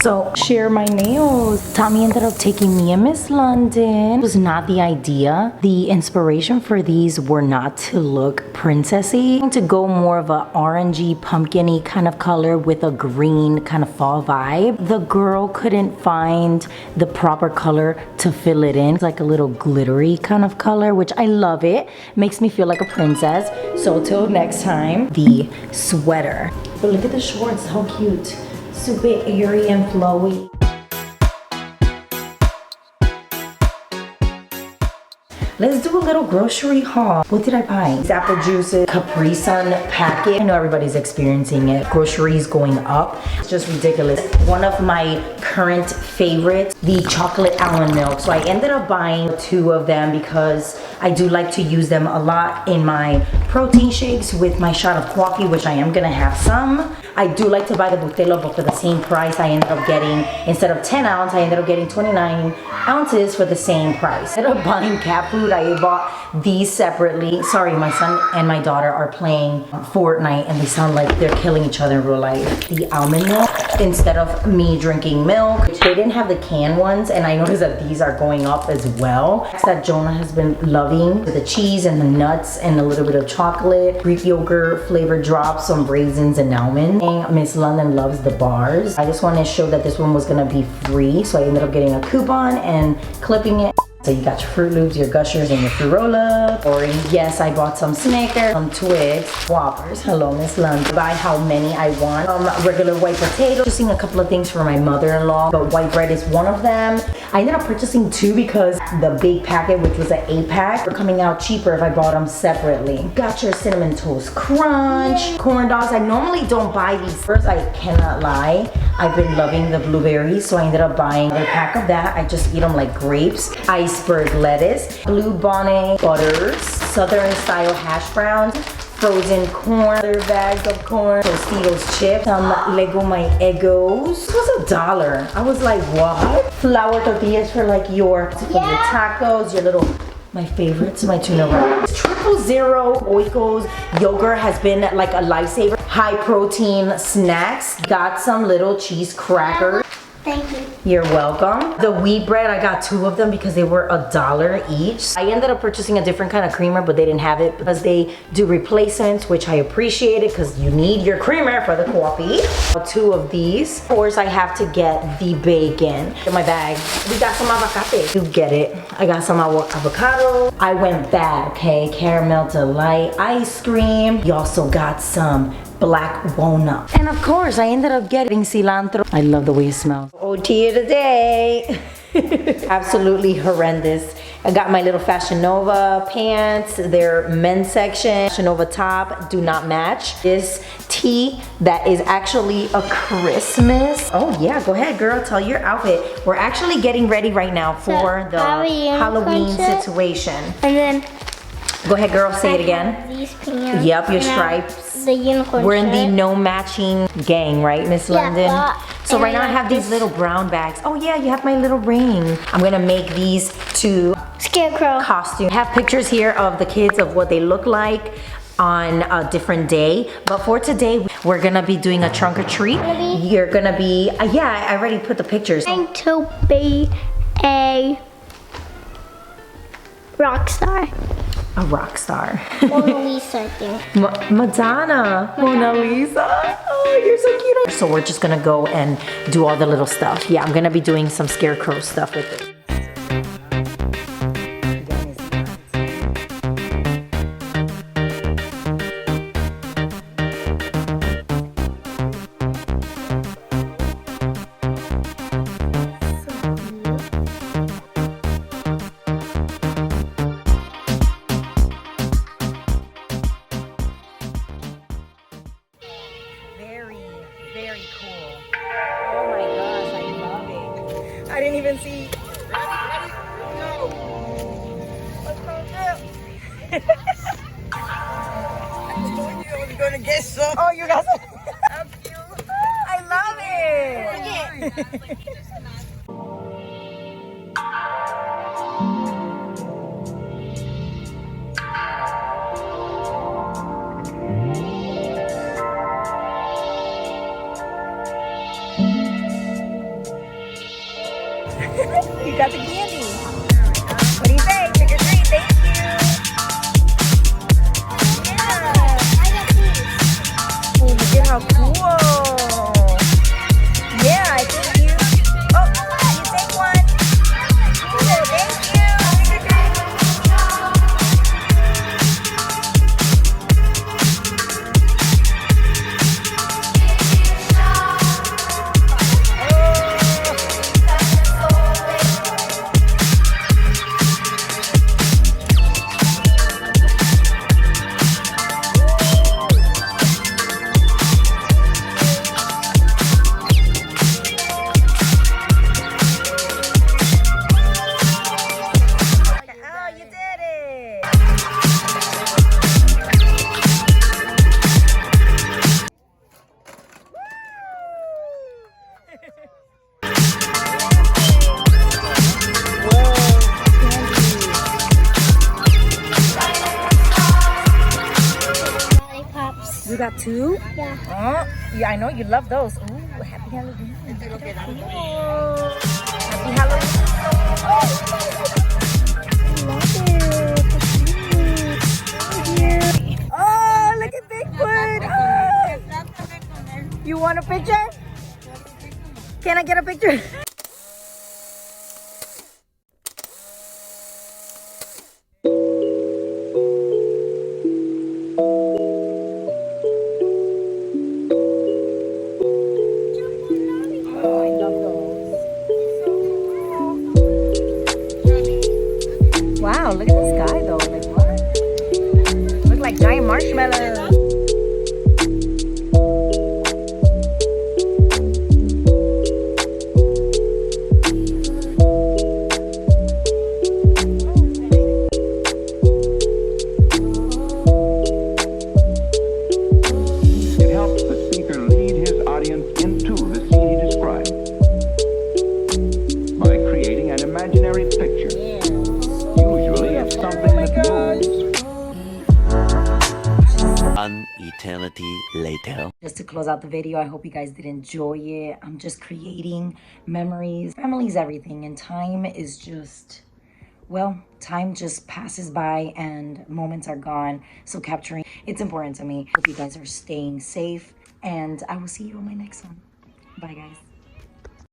So, share my nails. Tommy ended up taking me and Miss London. It was not the idea. The inspiration for these were not to look princessy, to go more of a orangey, pumpkin-y kind of color with a green kind of fall vibe. The girl couldn't find the proper color to fill it in. It's like a little glittery kind of color, which I love it. Makes me feel like a princess. So till next time, the sweater. But look at the shorts, how cute. Super airy and flowy. Let's do a little grocery haul. What did I buy? These apple juices, Capri Sun packet. I know everybody's experiencing it. Groceries going up. It's just ridiculous. One of my current favorites, the chocolate almond milk. So I ended up buying 2 of them because I do like to use them a lot in my protein shakes with my shot of coffee, which I am gonna have some. I do like to buy the Butelo, but for the same price, I ended up getting, instead of 10 ounce, I ended up getting 29 ounces for the same price. Instead of buying cat food, I bought these separately. Sorry, my son and my daughter are playing Fortnite and they sound like they're killing each other in real life. The almond milk, instead of me drinking milk, they didn't have the canned ones, and I noticed that these are going up as well. That Jonah has been loving with the cheese and the nuts and a little bit of chocolate, Greek yogurt flavored drops, some raisins and almonds. Miss London loves the bars. I just wanted to show that this one was gonna be free, so I ended up getting a coupon and clipping it. So you got your Fruit Loops, your Gushers, and your Fruit Roll-Up. Or yes, I bought some Snickers, some Twigs, Whoppers. Hello, Miss London. Buy how many I want. Regular white potatoes. Purchasing a couple of things for my mother-in-law, but white bread is one of them. I ended up purchasing 2 because the big packet, which was an 8-pack, were coming out cheaper if I bought them separately. Got your Cinnamon Toast Crunch, corn dogs. I normally don't buy these. First, I cannot lie. I've been loving the blueberries, so I ended up buying a pack of that. I just eat them like grapes. Iceberg lettuce, Blue Bonnet butters, Southern style hash browns, frozen corn, other bags of corn, Tostitos chips, some Lego My Eggos. This was $1. I was like, what? Flour tortillas for like your tacos, your little, my favorites, my tuna wraps. 000 Oikos yogurt has been like a lifesaver. High protein snacks. Got some little cheese crackers. Thank you. You're welcome. The wheat bread, I got 2 of them because they were $1 each. I ended up purchasing a different kind of creamer, but they didn't have it because they do replacements, which I appreciated because you need your creamer for the coffee. 2 of these. Of course, I have to get the bacon. In my bag, we got some avocado. You get it. I got some avocado. I went bad, okay? Caramel Delight ice cream. You also got some black walnut. And of course, I ended up getting cilantro. I love the way it smells. OT of the day. Absolutely horrendous. I got my little Fashion Nova pants, their men's section. Fashion Nova top, do not match. This tee that is actually a Christmas. Oh yeah, go ahead girl, tell your outfit. We're actually getting ready right now for the Halloween situation. And then go ahead girl, say it again. These pants. Yep, your stripes. The unicorn We're in the shirt. no matching gang, right, Miss London? So right now I have these little brown bags. Oh yeah, you have my little ring. I'm gonna make these to Scarecrow costume. I have pictures here of the kids of what they look like on a different day. But for today, we're gonna be doing a trunk or treat. You're gonna be, yeah, I already put the pictures. I'm to be a rock star. A rock star. Mona Lisa, I think. Madonna. Mona Lisa. Oh, you're so cute. So we're just gonna go and do all the little stuff. Yeah, I'm gonna be doing some scarecrow stuff with it. Very cool. Oh my gosh, I love it. I didn't even see. Ready, go. Let's go, Jim. I told you I was gonna get some. Oh, you got some. How cute. I love it. You got the candy. What do you say? Trick or treat. Thank you. Yeah. Oh, look at how cool. Yeah, I thank you. Oh, you take one. Thank you. Lollipops. You got two? Yeah. Oh, yeah, I know you love those. Ooh, happy Halloween. Cool. Happy Halloween. Oh, look at Bigfoot. Oh. You want a picture? Can I get a picture? Wow, look at this guy though. Like what? Look like giant marshmallows. It helps the speaker lead his audience into the scene he described by creating an imaginary picture. Usually it's something that moves. An eternity later. Just to close out the video, I hope you guys did enjoy it. I'm just creating memories. Family's everything, and time is just, well, time just passes by and moments are gone. So capturing, it's important to me. Hope you guys are staying safe, and I will see you on my next one. Bye, guys.